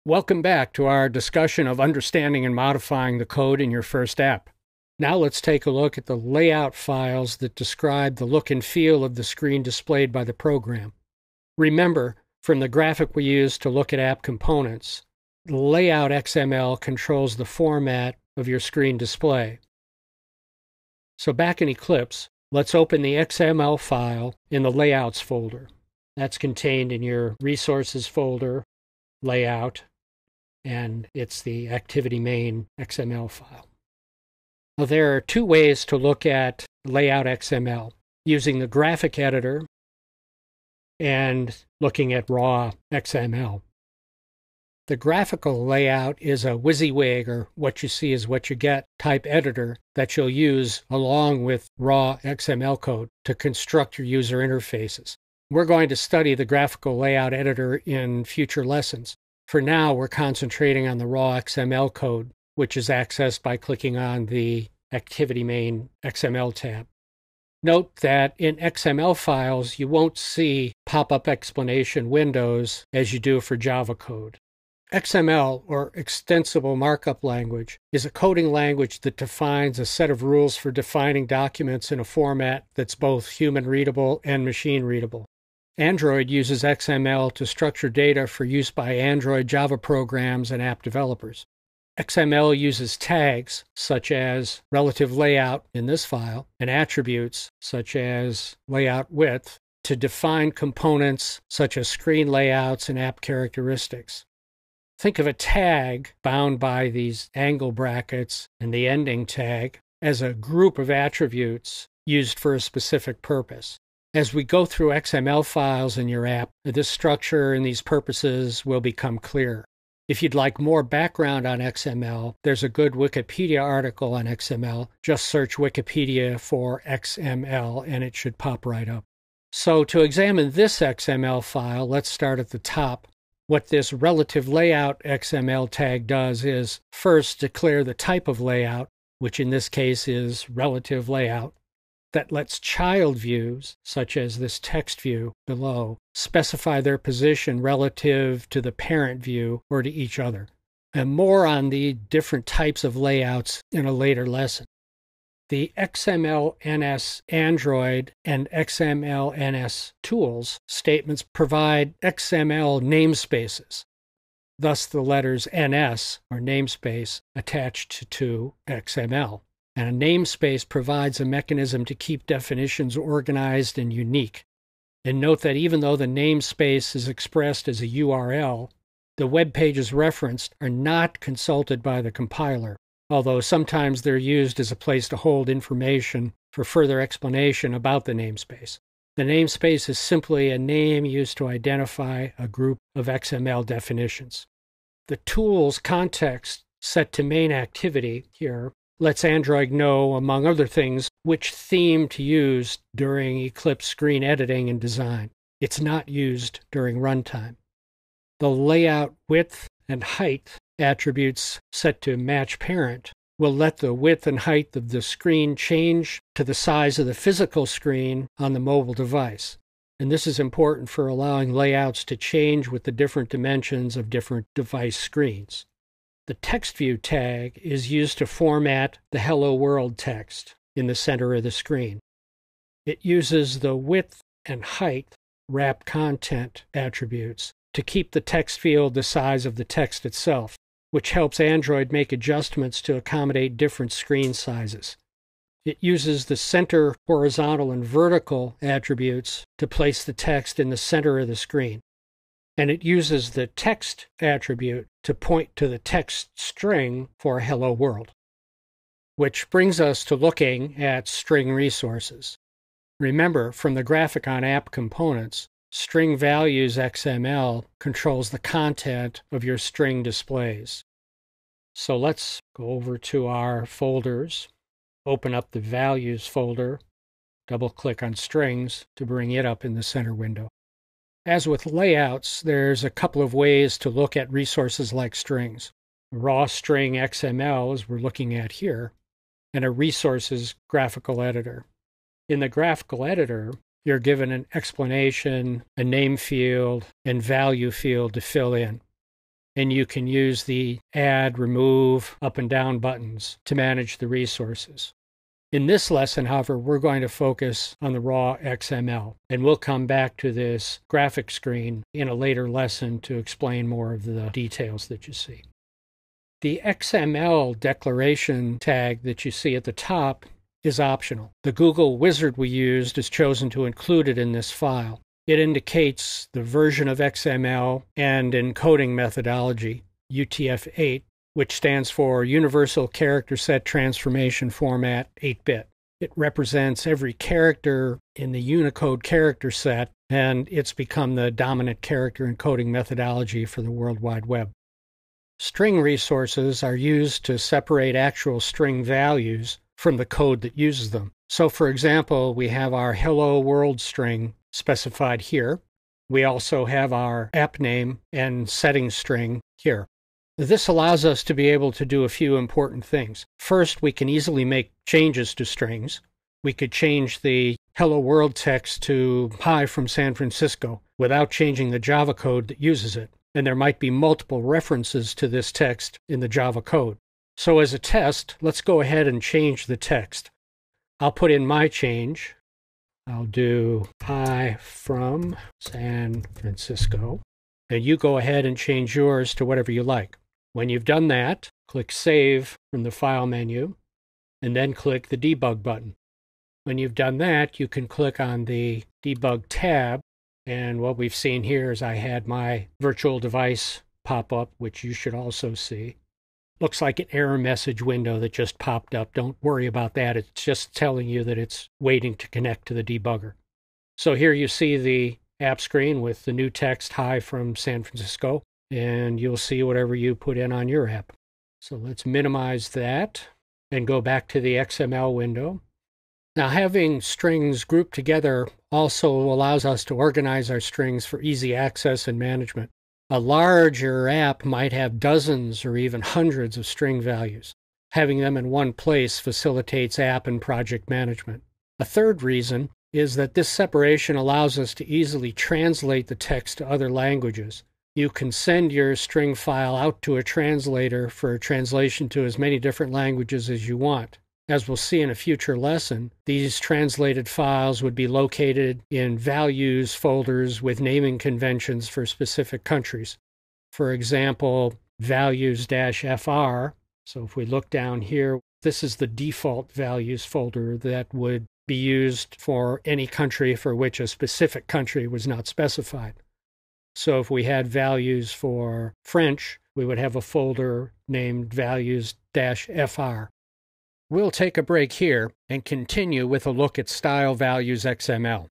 Welcome back to our discussion of understanding and modifying the code in your first app. Now let's take a look at the layout files that describe the look and feel of the screen displayed by the program. Remember, from the graphic we used to look at app components, the layout XML controls the format of your screen display. So back in Eclipse, let's open the XML file in the Layouts folder. That's contained in your Resources folder, Layout, and it's the Activity Main XML file. Now, there are two ways to look at Layout XML, using the graphic editor and looking at raw XML. The graphical layout is a WYSIWYG, or what you see is what you get, type editor that you'll use along with raw XML code to construct your user interfaces. We're going to study the graphical layout editor in future lessons. For now, we're concentrating on the raw XML code, which is accessed by clicking on the Activity Main XML tab. Note that in XML files, you won't see pop-up explanation windows as you do for Java code. XML, or Extensible Markup Language, is a coding language that defines a set of rules for defining documents in a format that's both human-readable and machine-readable. Android uses XML to structure data for use by Android Java programs and app developers. XML uses tags, such as relative layout in this file, and attributes, such as layout width, to define components such as screen layouts and app characteristics. Think of a tag bound by these angle brackets and the ending tag as a group of attributes used for a specific purpose. As we go through XML files in your app, this structure and these purposes will become clear. If you'd like more background on XML, there's a good Wikipedia article on XML. Just search Wikipedia for XML and it should pop right up. So to examine this XML file, let's start at the top. What this relative layout XML tag does is first declare the type of layout, which in this case is relative layout. That lets child views, such as this text view below, specify their position relative to the parent view or to each other. And more on the different types of layouts in a later lesson. The XMLNS Android and XMLNS Tools statements provide XML namespaces. Thus the letters NS, or namespace, attached to XML. And a namespace provides a mechanism to keep definitions organized and unique. And note that even though the namespace is expressed as a URL, the web pages referenced are not consulted by the compiler, although sometimes they're used as a place to hold information for further explanation about the namespace. The namespace is simply a name used to identify a group of XML definitions. The tools context set to main activity here lets Android know, among other things, which theme to use during Eclipse screen editing and design. It's not used during runtime. The layout width and height attributes set to match parent will let the width and height of the screen change to the size of the physical screen on the mobile device. And this is important for allowing layouts to change with the different dimensions of different device screens. The text view tag is used to format the Hello World text in the center of the screen. It uses the width and height wrap content attributes to keep the text field the size of the text itself, which helps Android make adjustments to accommodate different screen sizes. It uses the center horizontal and vertical attributes to place the text in the center of the screen. And it uses the text attribute to point to the text string for Hello World. Which brings us to looking at string resources. Remember, from the graphic on app components, string values XML controls the content of your string displays. So let's go over to our folders, open up the values folder, double-click on strings to bring it up in the center window. As with layouts, there's a couple of ways to look at resources like strings. Raw string XML, as we're looking at here, and a resources graphical editor. In the graphical editor, you're given an explanation, a name field, and value field to fill in. and you can use the add, remove, up and down buttons to manage the resources. In this lesson, however, we're going to focus on the raw XML, and we'll come back to this graphic screen in a later lesson to explain more of the details that you see. The XML declaration tag that you see at the top is optional. The Google wizard we used has chosen to include it in this file. It indicates the version of XML and encoding methodology, UTF-8, which stands for Universal Character Set Transformation Format 8-bit. It represents every character in the Unicode character set, and it's become the dominant character encoding methodology for the World Wide Web. String resources are used to separate actual string values from the code that uses them. So, for example, we have our hello world string specified here. We also have our app name and settings string here. This allows us to be able to do a few important things. First, we can easily make changes to strings. We could change the hello world text to hi from San Francisco without changing the Java code that uses it. And there might be multiple references to this text in the Java code. So as a test, let's go ahead and change the text. I'll put in my change. I'll do hi from San Francisco. And you go ahead and change yours to whatever you like. When you've done that, click Save from the File menu, and then click the Debug button. When you've done that, you can click on the Debug tab, and what we've seen here is I had my virtual device pop up, which you should also see. Looks like an error message window that just popped up. Don't worry about that. It's just telling you that it's waiting to connect to the debugger. So here you see the app screen with the new text, hi from San Francisco, and you'll see whatever you put in on your app. So let's minimize that and go back to the XML window. Now, having strings grouped together also allows us to organize our strings for easy access and management. A larger app might have dozens or even hundreds of string values. Having them in one place facilitates app and project management. A third reason is that this separation allows us to easily translate the text to other languages. You can send your string file out to a translator for translation to as many different languages as you want. As we'll see in a future lesson, these translated files would be located in values folders with naming conventions for specific countries. For example, values-fr. So if we look down here, this is the default values folder that would be used for any country for which a specific country was not specified. So if we had values for French, we would have a folder named values-fr. We'll take a break here and continue with a look at Style Values XML.